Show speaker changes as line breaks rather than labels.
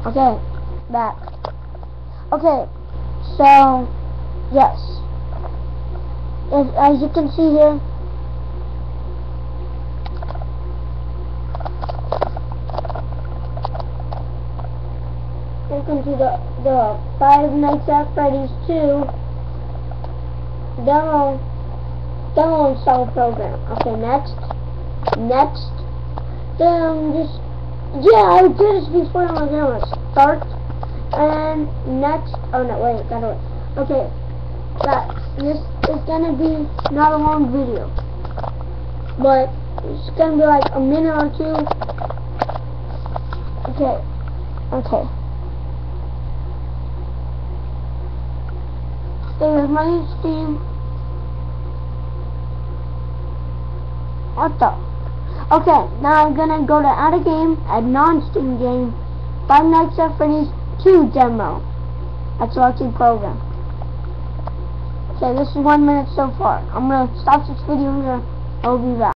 Okay, back. Okay, so yes, as you can see here, welcome to the Five Nights at Freddy's 2 demo install program. Okay, next. Just yeah, I did this before on my camera. Start and next. Oh no, wait, gotta wait. Okay, this is gonna be not a long video, but it's gonna be like a minute or two. Okay. There's my Steam. What the? Okay, now I'm gonna go to add a game, add non-Steam game, Five Nights at Freddy's 2 demo. That's selected program. Okay, this is 1 minute so far. I'm gonna stop this video here. I'll be back.